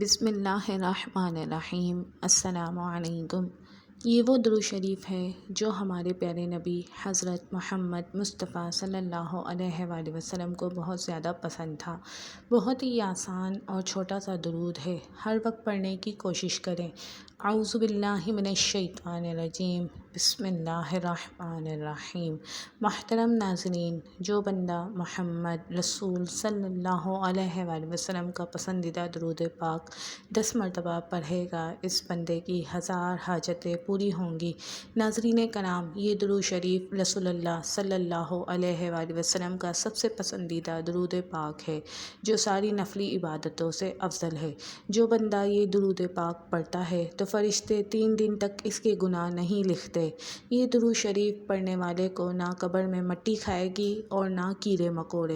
بسم اللہ الرحمن الرحیم۔ السلام علیکم۔ یہ وہ درود شریف ہے جو ہمارے پیارے نبی حضرت محمد مصطفیٰ صلی اللہ علیہ وآلہ وسلم کو بہت زیادہ پسند تھا۔ بہت ہی آسان اور چھوٹا سا درود ہے، ہر وقت پڑھنے کی کوشش کریں۔ اعوذ باللہ من الشیطان الرجیم، بسم اللہ الرحمن الرحیم۔ محترم ناظرین، جو بندہ محمد رسول صلی اللہ علیہ وآلہ وسلم کا پسندیدہ درود پاک 10 مرتبہ پڑھے گا، اس بندے کی 1000 حاجتیں پوری ہوں گی۔ ناظرین کرام، یہ درود شریف رسول اللہ صلی اللہ علیہ وآلہ وسلم کا سب سے پسندیدہ درود پاک ہے، جو ساری نفلی عبادتوں سے افضل ہے۔ جو بندہ یہ درود پاک پڑھتا ہے تو فرشتے 3 دن تک اس کے گناہ نہیں لکھتے۔ یہ درود شریف پڑھنے والے کو نہ قبر میں مٹی کھائے گی اور نہ کیڑے مکوڑے۔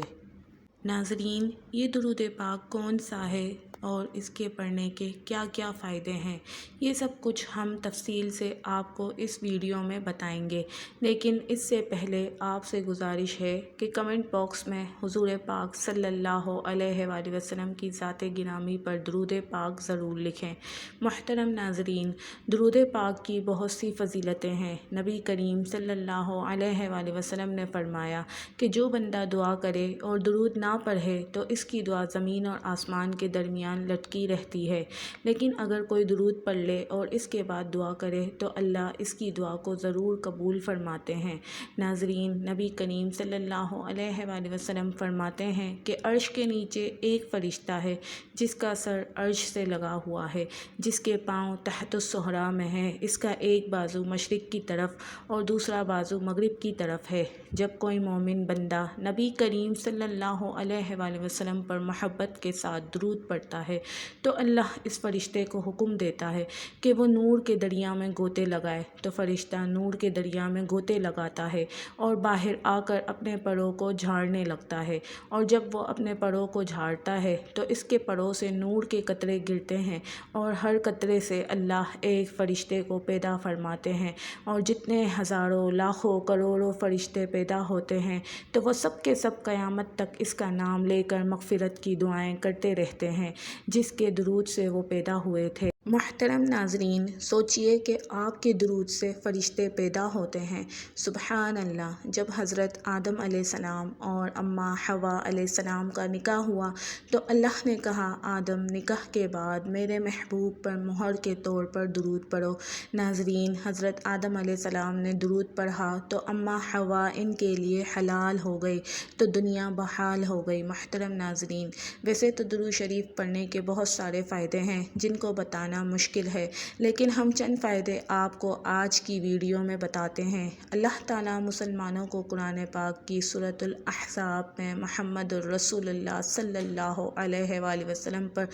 ناظرین، یہ درود پاک کون سا ہے اور اس کے پڑھنے کے کیا کیا فائدے ہیں، یہ سب کچھ ہم تفصیل سے آپ کو اس ویڈیو میں بتائیں گے، لیکن اس سے پہلے آپ سے گزارش ہے کہ کمنٹ باکس میں حضور پاک صلی اللہ علیہ وآلہ وسلم کی ذات گرامی پر درود پاک ضرور لکھیں۔ محترم ناظرین، درود پاک کی بہت سی فضیلتیں ہیں۔ نبی کریم صلی اللہ علیہ وآلہ وسلم نے فرمایا کہ جو بندہ دعا کرے اور درود نہ پڑھے تو اس کی دعا زمین اور آسمان کے درمیان لٹکی رہتی ہے، لیکن اگر کوئی درود پڑھ لے اور اس کے بعد دعا کرے تو اللہ اس کی دعا کو ضرور قبول فرماتے ہیں۔ ناظرین، نبی کریم صلی اللہ علیہ وآلہ وسلم فرماتے ہیں کہ عرش کے نیچے ایک فرشتہ ہے جس کا سر عرش سے لگا ہوا ہے، جس کے پاؤں تحت الصحرا میں ہے، اس کا ایک بازو مشرق کی طرف اور دوسرا بازو مغرب کی طرف ہے۔ جب کوئی مومن بندہ نبی کریم صلی اللہ علیہ وآلہ وسلم پر محبت کے ساتھ درود پڑھتا ہے تو اللہ اس فرشتے کو حکم دیتا ہے کہ وہ نور کے دریا میں گوتے لگائے، تو فرشتہ نور کے دریا میں گوتے لگاتا ہے اور باہر آ کر اپنے پروں کو جھاڑنے لگتا ہے، اور جب وہ اپنے پروں کو جھاڑتا ہے تو اس کے پروں سے نور کے قطرے گرتے ہیں، اور ہر قطرے سے اللہ ایک فرشتے کو پیدا فرماتے ہیں، اور جتنے ہزاروں لاکھوں کروڑوں فرشتے پیدا ہوتے ہیں تو وہ سب کے سب قیامت تک اس کا نام لے کر مغفرت کی دعائیں کرتے رہتے ہیں جس کے درود سے وہ پیدا ہوئے تھے۔ محترم ناظرین، سوچئے کہ آپ کے درود سے فرشتے پیدا ہوتے ہیں۔ سبحان اللہ۔ جب حضرت آدم علیہ السلام اور اماں حوا علیہ السلام کا نکاح ہوا تو اللہ نے کہا، آدم، نکاح کے بعد میرے محبوب پر مہر کے طور پر درود پڑھو۔ ناظرین، حضرت آدم علیہ السلام نے درود پڑھا تو اماں حوا ان کے لیے حلال ہو گئی، تو دنیا بحال ہو گئی۔ محترم ناظرین، ویسے تو درود شریف پڑھنے کے بہت سارے فائدے ہیں جن کو بتانا مشکل ہے، لیکن ہم چند فائدے آپ کو آج کی ویڈیو میں بتاتے ہیں۔ اللہ تعالیٰ مسلمانوں کو قرآن پاک کی سورۃ الاحزاب میں محمد الرسول اللہ صلی اللہ علیہ وآلہ وسلم پر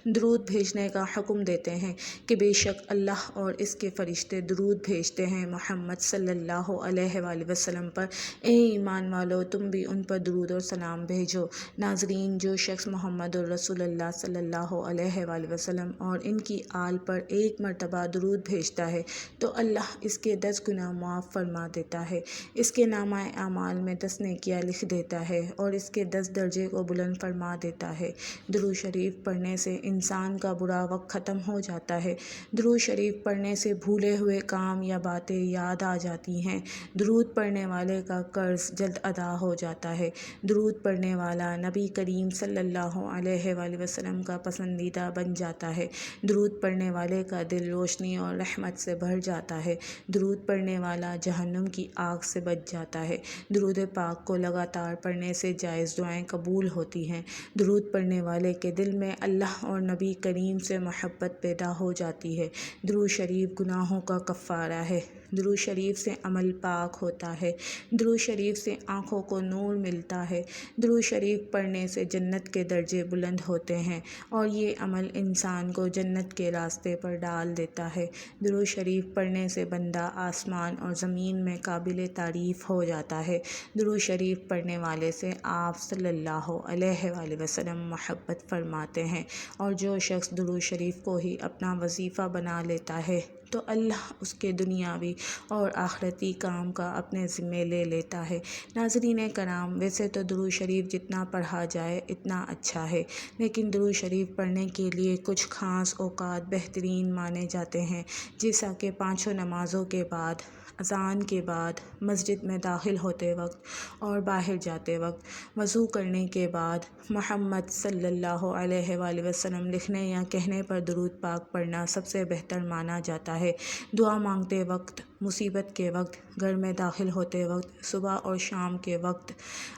درود بھیجنے کا حکم دیتے ہیں کہ بے شک اللہ اور اس کے فرشتے درود بھیجتے ہیں محمد صلی اللہ علیہ وآلہ وسلم پر۔ اے ایمان والو، تم بھی ان پر درود اور سلام بھیجو۔ ناظرین، جو شخص محمد الرسول اللہ صلی اللہ علیہ وآلہ وسلم اور ان کی آل پر 1 مرتبہ درود بھیجتا ہے تو اللہ اس کے 10 گناہ معاف فرما دیتا ہے، اس کے نامہ اعمال میں 10 نیکیاں لکھ دیتا ہے اور اس کے 10 درجے کو بلند فرما دیتا ہے۔ درود شریف پڑھنے سے انسان کا برا وقت ختم ہو جاتا ہے۔ درود شریف پڑھنے سے بھولے ہوئے کام یا باتیں یاد آ جاتی ہیں۔ درود پڑھنے والے کا قرض جلد ادا ہو جاتا ہے۔ درود پڑھنے والا نبی کریم صلی اللہ علیہ وآلہ وسلم کا پسندیدہ بن جاتا ہے۔ درود پڑھنے والے کا دل روشنی اور رحمت سے بھر جاتا ہے۔ درود پڑھنے والا جہنم کی آگ سے بچ جاتا ہے۔ درود پاک کو لگاتار پڑھنے سے جائز دعائیں قبول ہوتی ہیں۔ درود پڑھنے والے کے دل میں اللہ اور نبی کریم سے محبت پیدا ہو جاتی ہے۔ درود شریف گناہوں کا کفارہ ہے۔ درود شریف سے عمل پاک ہوتا ہے۔ درود شریف سے آنکھوں کو نور ملتا ہے۔ درود شریف پڑھنے سے جنت کے درجے بلند ہوتے ہیں اور یہ عمل انسان کو جنت کے راستے پر ڈال دیتا ہے۔ درود شریف پڑھنے سے بندہ آسمان اور زمین میں قابل تعریف ہو جاتا ہے۔ درود شریف پڑھنے والے سے آپ صلی اللہ علیہ وآلہ وسلم محبت فرماتے ہیں، اور جو شخص درود شریف کو ہی اپنا وظیفہ بنا لیتا ہے تو اللہ اس کے دنیاوی اور آخرتی کام کا اپنے ذمے لے لیتا ہے۔ ناظرین کرام، ویسے تو درود شریف جتنا پڑھا جائے اتنا اچھا ہے، لیکن درود شریف پڑھنے کے لیے کچھ خاص اوقات بہترین مانے جاتے ہیں، جیسا کہ پانچوں نمازوں کے بعد، اذان کے بعد، مسجد میں داخل ہوتے وقت اور باہر جاتے وقت، وضو کرنے کے بعد، محمد صلی اللہ علیہ وآلہ وسلم لکھنے یا کہنے پر درود پاک پڑھنا سب سے بہتر مانا جاتا ہے۔ دعا مانگتے وقت، مصیبت کے وقت، گھر میں داخل ہوتے وقت، صبح اور شام کے وقت۔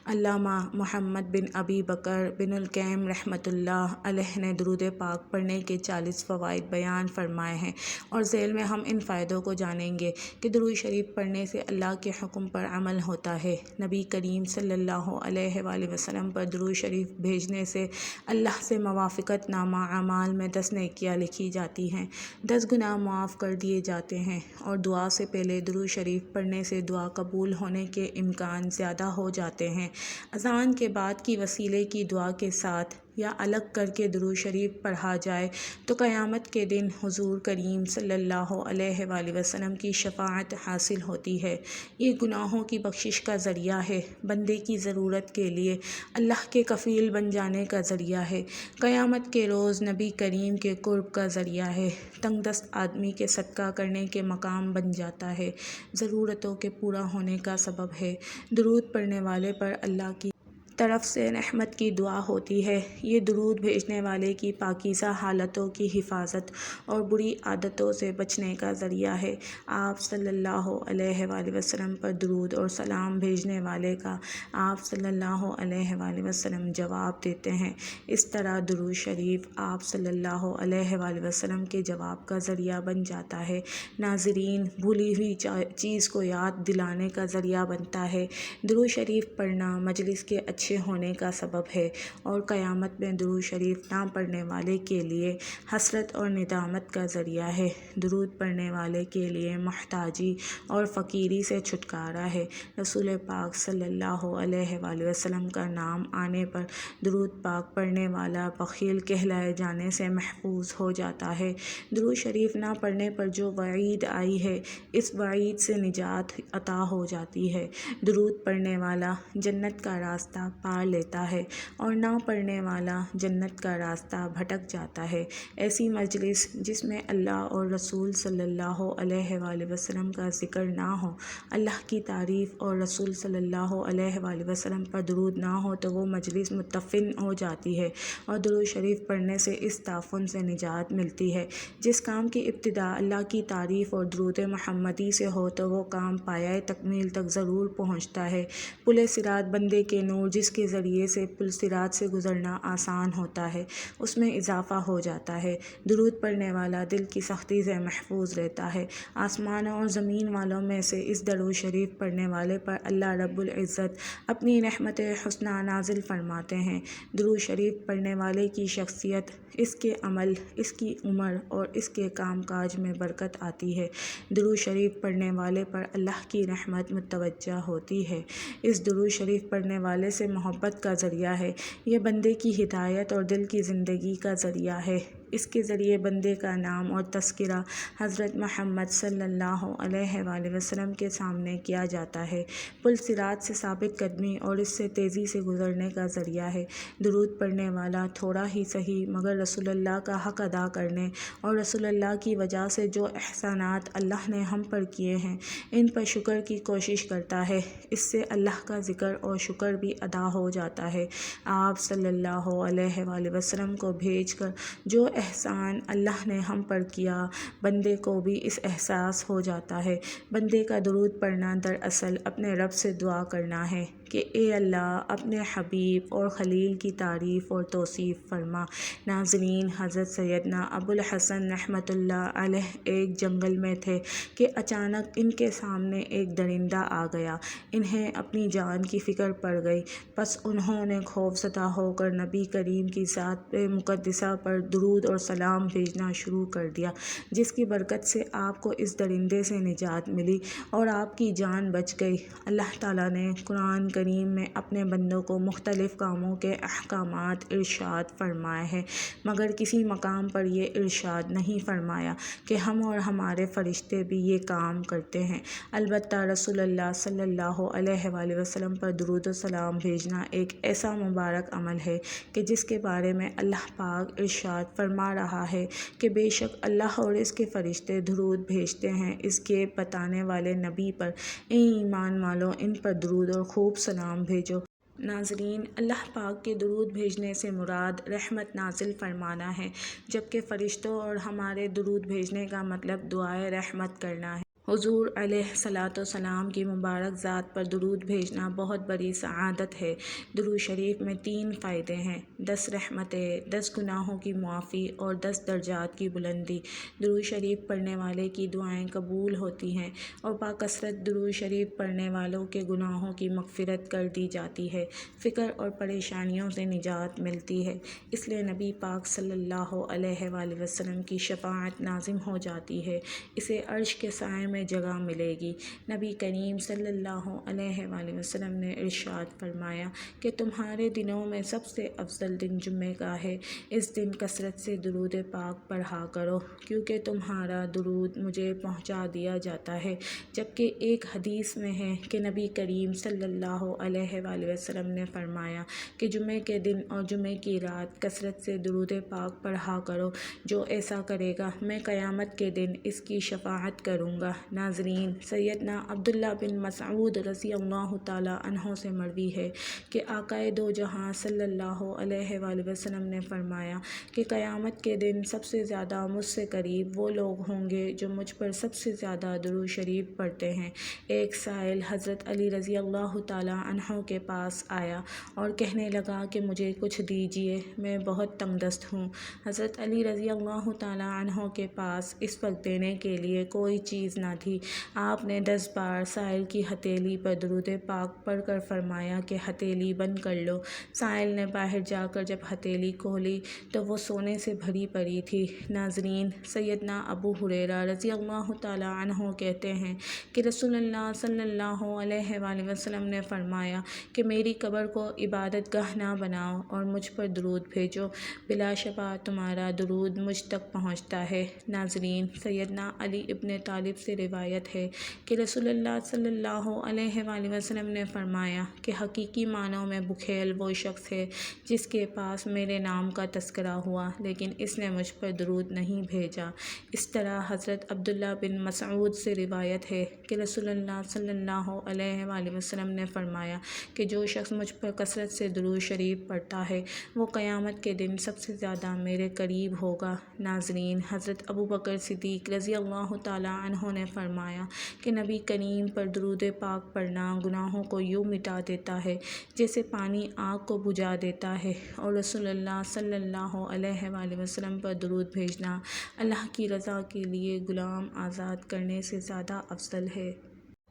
علامہ محمد بن ابی بکر بن القیم رحمۃ اللہ علیہ نے درود پاک پڑھنے کے 40 فوائد بیان فرمائے ہیں، اور ذیل میں ہم ان فائدوں کو جانیں گے کہ درود شریف پڑھنے سے اللہ کے حکم پر عمل ہوتا ہے۔ نبی کریم صلی اللہ علیہ وآلہ وسلم پر درود شریف بھیجنے سے اللہ سے موافقت نامہ اعمال میں 10 نیکیاں لکھی جاتی ہیں، 10 گناہ معاف کر دیے جاتے ہیں، اور دعا سے پہلے درود شریف پڑھنے سے دعا قبول ہونے کے امکان زیادہ ہو جاتے ہیں۔ اذان کے بعد کی وسیلے کی دعا کے ساتھ یا الگ کر کے درود شریف پڑھا جائے تو قیامت کے دن حضور کریم صلی اللہ علیہ وآلہ وسلم کی شفاعت حاصل ہوتی ہے۔ یہ گناہوں کی بخشش کا ذریعہ ہے، بندے کی ضرورت کے لیے اللہ کے کفیل بن جانے کا ذریعہ ہے، قیامت کے روز نبی کریم کے قرب کا ذریعہ ہے، تنگ دست آدمی کے صدقہ کرنے کے مقام بن جاتا ہے، ضرورتوں کے پورا ہونے کا سبب ہے۔ درود پڑھنے والے پر اللہ کی طرف سے رحمت کی دعا ہوتی ہے۔ یہ درود بھیجنے والے کی پاکیزہ حالتوں کی حفاظت اور بری عادتوں سے بچنے کا ذریعہ ہے۔ آپ صلی اللہ علیہ وآلہ وسلم پر درود اور سلام بھیجنے والے کا آپ صلی اللہ علیہ وآلہ وسلم جواب دیتے ہیں۔ اس طرح درود شریف آپ صلی اللہ علیہ وآلہ وسلم کے جواب کا ذریعہ بن جاتا ہے۔ ناظرین، بھولی ہوئی چیز کو یاد دلانے کا ذریعہ بنتا ہے۔ درود شریف پڑھنا مجلس کے اچھے ہونے کا سبب ہے، اور قیامت میں درود شریف نہ پڑھنے والے کے لیے حسرت اور ندامت کا ذریعہ ہے۔ درود پڑھنے والے کے لیے محتاجی اور فقیری سے چھٹکارا ہے۔ رسول پاک صلی اللہ علیہ وآلہ وسلم کا نام آنے پر درود پاک پڑھنے والا بخیل کہلائے جانے سے محفوظ ہو جاتا ہے۔ درود شریف نہ پڑھنے پر جو وعید آئی ہے، اس وعید سے نجات عطا ہو جاتی ہے۔ درود پڑھنے والا جنت کا راستہ پا لیتا ہے، اور نہ پڑھنے والا جنت کا راستہ بھٹک جاتا ہے۔ ایسی مجلس جس میں اللہ اور رسول صلی اللہ علیہ وآلہ وسلم کا ذکر نہ ہو، اللہ کی تعریف اور رسول صلی اللہ علیہ وآلہ وسلم پر درود نہ ہو، تو وہ مجلس متفن ہو جاتی ہے، اور درود شریف پڑھنے سے اس تعفن سے نجات ملتی ہے۔ جس کام کی ابتدا اللہ کی تعریف اور درود محمدی سے ہو تو وہ کام پایۂ تکمیل تک ضرور پہنچتا ہے۔ پل صراط بندے کے نور جس کے ذریعے سے پل صراط سے گزرنا آسان ہوتا ہے، اس میں اضافہ ہو جاتا ہے۔ درود پڑھنے والا دل کی سختی سے محفوظ رہتا ہے۔ آسمانوں اور زمین والوں میں سے اس درود شریف پڑھنے والے پر اللہ رب العزت اپنی رحمت حسنہ نازل فرماتے ہیں۔ درود شریف پڑھنے والے کی شخصیت، اس کے عمل، اس کی عمر اور اس کے کام کاج میں برکت آتی ہے۔ درود شریف پڑھنے والے پر اللہ کی رحمت متوجہ ہوتی ہے۔ اس درود شریف پڑھنے والے سے محبت کا ذریعہ ہے۔ یہ بندے کی ہدایت اور دل کی زندگی کا ذریعہ ہے۔ اس کے ذریعے بندے کا نام اور تذکرہ حضرت محمد صلی اللہ علیہ وآلہ وسلم کے سامنے کیا جاتا ہے۔ پل صراط سے ثابت قدمی اور اس سے تیزی سے گزرنے کا ذریعہ ہے۔ درود پڑھنے والا تھوڑا ہی صحیح مگر رسول اللہ کا حق ادا کرنے اور رسول اللہ کی وجہ سے جو احسانات اللہ نے ہم پر کیے ہیں، ان پر شکر کی کوشش کرتا ہے۔ اس سے اللہ کا ذکر اور شکر بھی ادا ہو جاتا ہے۔ آپ صلی اللہ علیہ وآلہ وسلم کو بھیج کر جو احسان اللہ نے ہم پر کیا، بندے کو بھی اس احساس ہو جاتا ہے۔ بندے کا درود پڑھنا دراصل اپنے رب سے دعا کرنا ہے کہ اے اللہ، اپنے حبیب اور خلیل کی تعریف اور توصیف فرما۔ ناظرین، حضرت سیدنا ابو الحسن رحمۃ اللہ علیہ ایک جنگل میں تھے کہ اچانک ان کے سامنے ایک درندہ آ گیا۔ انہیں اپنی جان کی فکر پڑ گئی، پس انہوں نے خوف زدہ ہو کر نبی کریم کی ذات مقدسہ پر درود اور سلام بھیجنا شروع کر دیا، جس کی برکت سے آپ کو اس درندے سے نجات ملی اور آپ کی جان بچ گئی۔ اللہ تعالیٰ نے قرآن کریم میں اپنے بندوں کو مختلف کاموں کے احکامات ارشاد فرمائے ہیں، مگر کسی مقام پر یہ ارشاد نہیں فرمایا کہ ہم اور ہمارے فرشتے بھی یہ کام کرتے ہیں۔ البتہ رسول اللہ صلی اللہ علیہ وآلہ وسلم پر درود و سلام بھیجنا ایک ایسا مبارک عمل ہے کہ جس کے بارے میں اللہ پاک ارشاد فرما رہا ہے کہ بے شک اللہ اور اس کے فرشتے درود بھیجتے ہیں اس کے بتانے والے نبی پر، اے ایمان والو ان پر درود اور خوب سلام بھیجو۔ ناظرین، اللہ پاک کے درود بھیجنے سے مراد رحمت نازل فرمانا ہے، جبکہ فرشتوں اور ہمارے درود بھیجنے کا مطلب دعائے رحمت کرنا ہے۔ حضور علیہ الصلوۃ والسلام کی مبارک ذات پر درود بھیجنا بہت بڑی سعادت ہے۔ درود شریف میں 3 فائدے ہیں: 10 رحمتیں، 10 گناہوں کی معافی اور 10 درجات کی بلندی۔ درود شریف پڑھنے والے کی دعائیں قبول ہوتی ہیں اور باکثرت درود شریف پڑھنے والوں کے گناہوں کی مغفرت کر دی جاتی ہے، فکر اور پریشانیوں سے نجات ملتی ہے۔ اس لیے نبی پاک صلی اللہ علیہ وآلہ وسلم کی شفاعت لازم ہو جاتی ہے، اسے عرش کے سائے میں جگہ ملے گی۔ نبی کریم صلی اللہ علیہ وآلہ وسلم نے ارشاد فرمایا کہ تمہارے دنوں میں سب سے افضل دن جمعہ کا ہے، اس دن کثرت سے درود پاک پڑھا کرو کیونکہ تمہارا درود مجھے پہنچا دیا جاتا ہے۔ جبکہ ایک حدیث میں ہے کہ نبی کریم صلی اللہ علیہ وآلہ وسلم نے فرمایا کہ جمعہ کے دن اور جمعہ کی رات کثرت سے درود پاک پڑھا کرو، جو ایسا کرے گا میں قیامت کے دن اس کی شفاعت کروں گا۔ ناظرین، سیدنا عبداللہ بن مسعود رضی اللہ تعالیٰ عنہ سے مروی ہے کہ آقائے دو جہاں صلی اللہ علیہ وآلہ وسلم نے فرمایا کہ قیامت کے دن سب سے زیادہ مجھ سے قریب وہ لوگ ہوں گے جو مجھ پر سب سے زیادہ درود شریف پڑھتے ہیں۔ ایک سائل حضرت علی رضی اللہ تعالیٰ عنہ کے پاس آیا اور کہنے لگا کہ مجھے کچھ دیجیے، میں بہت تنگ دست ہوں۔ حضرت علی رضی اللہ تعالیٰ عنہ کے پاس اس وقت دینے کے لیے کوئی چیز نہ تھی۔ آپ نے 10 بار سائل کی ہتھیلی پر درود پاک پڑھ کر فرمایا کہ ہتھیلی بند کر لو۔ سائل نے باہر جا کر جب ہتھیلی کھولی تو وہ سونے سے بھری پڑی تھی۔ ناظرین، سیدنا ابو ہریرہ رضی اللہ تعالیٰ عنہ کہتے ہیں کہ رسول اللہ صلی اللہ علیہ وآلہ وسلم نے فرمایا کہ میری قبر کو عبادت گاہ نہ بناؤ اور مجھ پر درود بھیجو، بلا شبہ تمہارا درود مجھ تک پہنچتا ہے۔ ناظرین، سیدنا علی ابن طالب سے روایت ہے کہ رسول اللہ صلی اللہ علیہ وآلہ وسلم نے فرمایا کہ حقیقی معنوں میں بخیل وہ شخص ہے جس کے پاس میرے نام کا تذکرہ ہوا لیکن اس نے مجھ پر درود نہیں بھیجا۔ اس طرح حضرت عبداللہ بن مسعود سے روایت ہے کہ رسول اللہ صلی اللہ علیہ وآلہ وسلم نے فرمایا کہ جو شخص مجھ پر کثرت سے درود شریف پڑھتا ہے وہ قیامت کے دن سب سے زیادہ میرے قریب ہوگا۔ ناظرین، حضرت ابو بکر صدیق رضی اللہ تعالیٰ عنہ نے فرمایا کہ نبی کریم پر درود پاک پڑھنا گناہوں کو یوں مٹا دیتا ہے جیسے پانی آگ کو بجھا دیتا ہے، اور رسول اللہ صلی اللہ علیہ وآلہ وسلم پر درود بھیجنا اللہ کی رضا کے لیے غلام آزاد کرنے سے زیادہ افضل ہے۔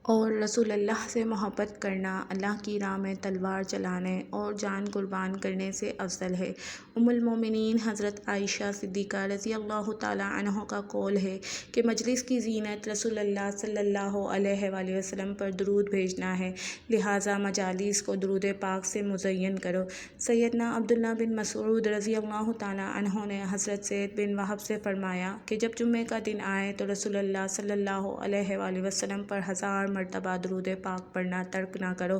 اور رسول اللہ سے محبت کرنا اللہ کی راہ میں تلوار چلانے اور جان قربان کرنے سے افضل ہے۔ ام المومنین حضرت عائشہ صدیقہ رضی اللہ تعالیٰ عنہ کا قول ہے کہ مجلس کی زینت رسول اللہ صلی اللہ علیہ وآلہ وسلم پر درود بھیجنا ہے، لہٰذا مجالس کو درود پاک سے مزین کرو۔ سیدنا عبداللہ بن مسعود رضی اللہ تعالیٰ عنہ نے حضرت زید بن وہب سے فرمایا کہ جب جمعہ کا دن آئے تو رسول اللہ صلی اللہ علیہ وآلہ وسلم پر 1000 مرتبہ درود پاک پڑھنا ترک نہ کرو۔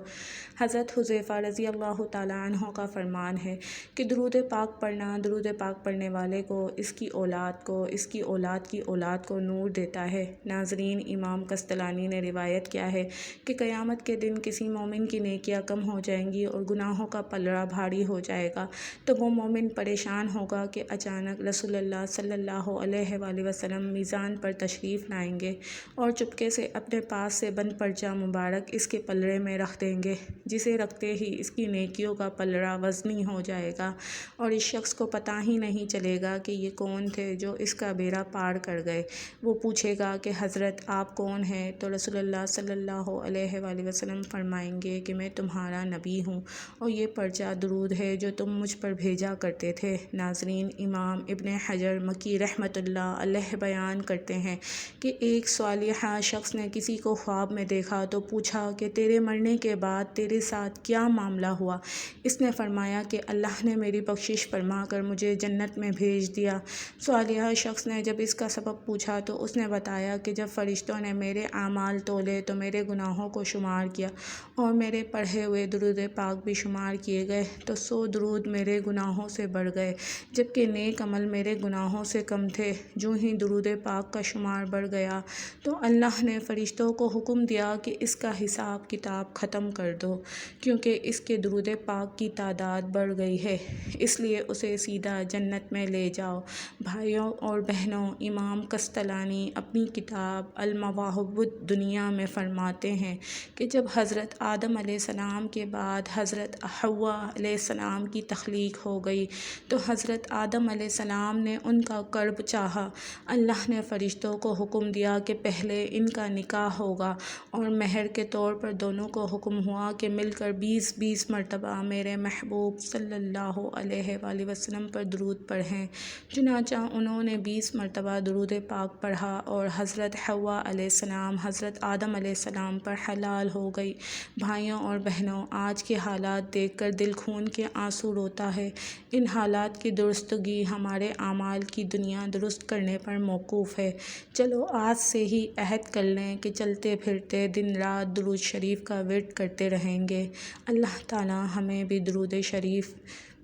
حضرت حذیفہ رضی اللہ تعالیٰ عنہ کا فرمان ہے کہ درود پاک پڑھنا درود پاک پڑھنے والے کو، اس کی اولاد کو، اس کی اولاد کی اولاد کو نور دیتا ہے۔ ناظرین، امام قسطلانی نے روایت کیا ہے کہ قیامت کے دن کسی مومن کی نیکیاں کم ہو جائیں گی اور گناہوں کا پلڑا بھاری ہو جائے گا تو وہ مومن پریشان ہوگا کہ اچانک رسول اللہ صلی اللہ علیہ وآلہ وسلم میزان پر تشریف لائیں گے اور چپکے سے اپنے پاس سے بند پرچہ مبارک اس کے پلڑے میں رکھ دیں گے، جسے رکھتے ہی اس کی نیکیوں کا پلڑا وزنی ہو جائے گا اور اس شخص کو پتہ ہی نہیں چلے گا کہ یہ کون تھے جو اس کا بیڑا پار کر گئے۔ وہ پوچھے گا کہ حضرت آپ کون ہیں؟ تو رسول اللہ صلی اللہ علیہ وآلہ وسلم فرمائیں گے کہ میں تمہارا نبی ہوں اور یہ پرچہ درود ہے جو تم مجھ پر بھیجا کرتے تھے۔ ناظرین، امام ابن حجر مکی رحمۃ اللہ علیہ بیان کرتے ہیں کہ ایک صالحہ شخص نے کسی کو خواب میں دیکھا تو پوچھا کہ تیرے مرنے کے بعد تیرے ساتھ کیا معاملہ ہوا؟ اس نے فرمایا کہ اللہ نے میری بخشش فرما کر مجھے جنت میں بھیج دیا۔ صالحہ شخص نے جب اس کا سبب پوچھا تو اس نے بتایا کہ جب فرشتوں نے میرے اعمال تولے تو میرے گناہوں کو شمار کیا اور میرے پڑھے ہوئے درود پاک بھی شمار کیے گئے تو 100 درود میرے گناہوں سے بڑھ گئے، جبکہ نیک عمل میرے گناہوں سے کم تھے۔ جو ہی درود پاک کا شمار بڑھ گیا تو اللہ نے فرشتوں کو حکم دیا کہ اس کا حساب کتاب ختم کر دو، کیونکہ اس کے درود پاک کی تعداد بڑھ گئی ہے، اس لیے اسے سیدھا جنت میں لے جاؤ۔ بھائیوں اور بہنوں، امام قسطلانی اپنی کتاب المواہب الدنیا میں فرماتے ہیں کہ جب حضرت آدم علیہ السلام کے بعد حضرت حوا علیہ السلام کی تخلیق ہو گئی تو حضرت آدم علیہ السلام نے ان کا قرب چاہا۔ اللہ نے فرشتوں کو حکم دیا کہ پہلے ان کا نکاح ہوگا اور مہر کے طور پر دونوں کو حکم ہوا کہ مل کر 20 مرتبہ میرے محبوب صلی اللہ علیہ وآلہ وسلم پر درود پڑھیں۔ چنانچہ انہوں نے 20 مرتبہ درود پاک پڑھا اور حضرت حوا علیہ السلام حضرت آدم علیہ السلام پر حلال ہو گئی۔ بھائیوں اور بہنوں، آج کے حالات دیکھ کر دل خون کے آنسو روتا ہے۔ ان حالات کی درستگی ہمارے اعمال کی دنیا درست کرنے پر موقوف ہے۔ چلو آج سے ہی عہد کر لیں کہ چلتے پھرتے دن رات درود شریف کا ورد کرتے رہیں گے۔ اللہ تعالی ہمیں بھی درود شریف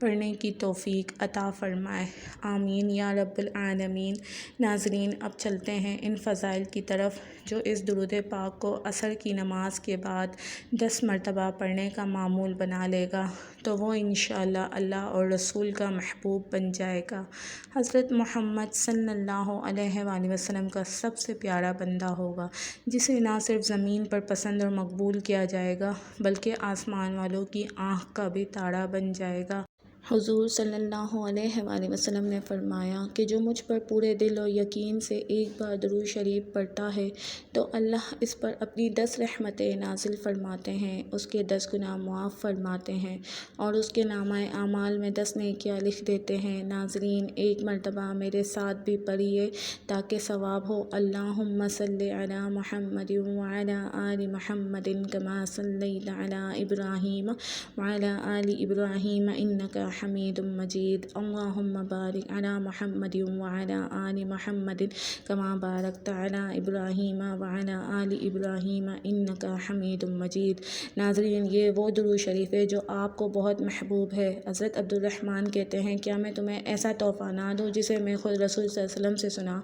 پڑھنے کی توفیق عطا فرمائے، آمین یا رب العالمین۔ ناظرین، اب چلتے ہیں ان فضائل کی طرف جو اس درود پاک کو عصر کی نماز کے بعد 10 مرتبہ پڑھنے کا معمول بنا لے گا تو وہ انشاءاللہ اللہ اور رسول کا محبوب بن جائے گا۔ حضرت محمد صلی اللہ علیہ وآلہ وسلم کا سب سے پیارا بندہ ہوگا، جسے نہ صرف زمین پر پسند اور مقبول کیا جائے گا بلکہ آسمان والوں کی آنکھ کا بھی تارا بن جائے گا۔ حضور صلی اللہ علیہ وآلہ وسلم نے فرمایا کہ جو مجھ پر پورے دل اور یقین سے ایک بار درود شریف پڑھتا ہے تو اللہ اس پر اپنی 10 رحمتیں نازل فرماتے ہیں، اس کے 10 گناہ معاف فرماتے ہیں اور اس کے نامہ اعمال میں 10 نیکیاں لکھ دیتے ہیں۔ ناظرین، ایک مرتبہ میرے ساتھ بھی پڑھیے تاکہ ثواب ہو۔ اللہم صلی علی محمد وعلی آل محمد کما صلیت علی ابراہیم وعلی آل ابراہیم انک حمید مجید۔ اللہم بارک علی محمد وعلی آل محمد کما بارکت علی ابراہیم وعلی آل ابراہیم انک حمید مجید۔ ناظرین، یہ وہ درود شریف ہے جو آپ کو بہت محبوب ہے۔ حضرت عبد الرحمن کہتے ہیں کیا میں تمہیں ایسا تحفہ نہ دوں جسے میں خود رسول صلی اللہ علیہ وسلم سے سنا؟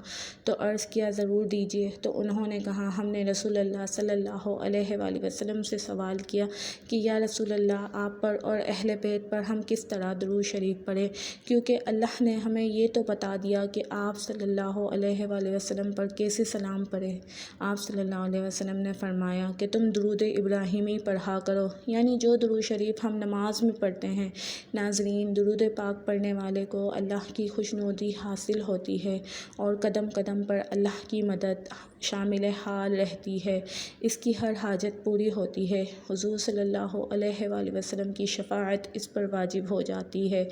تو عرض کیا ضرور دیجیے۔ تو انہوں نے کہا ہم نے رسول اللہ صلی اللہ علیہ وآلہ وسلم سے سوال کیا کہ یا رسول اللہ، آپ پر اور اہل بیت پر ہم کس طرح درود شریف پڑھیں، کیونکہ اللہ نے ہمیں یہ تو بتا دیا کہ آپ صلی اللہ علیہ وآلہ وسلم پر کیسے سلام پڑھیں۔ آپ صلی اللہ علیہ وسلم نے فرمایا کہ تم درود ابراہیمی پڑھا کرو، یعنی جو درود شریف ہم نماز میں پڑھتے ہیں۔ ناظرین، درود پاک پڑھنے والے کو اللہ کی خوشنودی حاصل ہوتی ہے اور قدم قدم پر اللہ کی مدد شامل حال رہتی ہے، اس کی ہر حاجت پوری ہوتی ہے۔ حضور صلی اللہ علیہ وآلہ وسلم کی شفاعت اس پر واجب ہو جاتی ہے،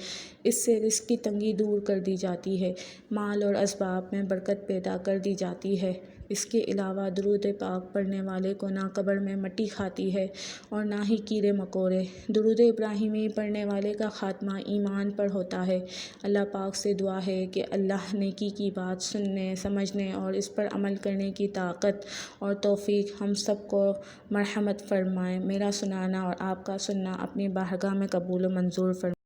اس سے رزق کی تنگی دور کر دی جاتی ہے، مال اور اسباب میں برکت پیدا کر دی جاتی ہے۔ اس کے علاوہ درود پاک پڑھنے والے کو نہ قبر میں مٹی کھاتی ہے اور نہ ہی کیڑے مکوڑے۔ درود ابراہیمی پڑھنے والے کا خاتمہ ایمان پر ہوتا ہے۔ اللہ پاک سے دعا ہے کہ اللہ نیکی کی بات سننے، سمجھنے اور اس پر عمل کرنے کی طاقت اور توفیق ہم سب کو مرحمت فرمائے۔ میرا سنانا اور آپ کا سننا اپنی بارگاہ میں قبول و منظور فرمائے۔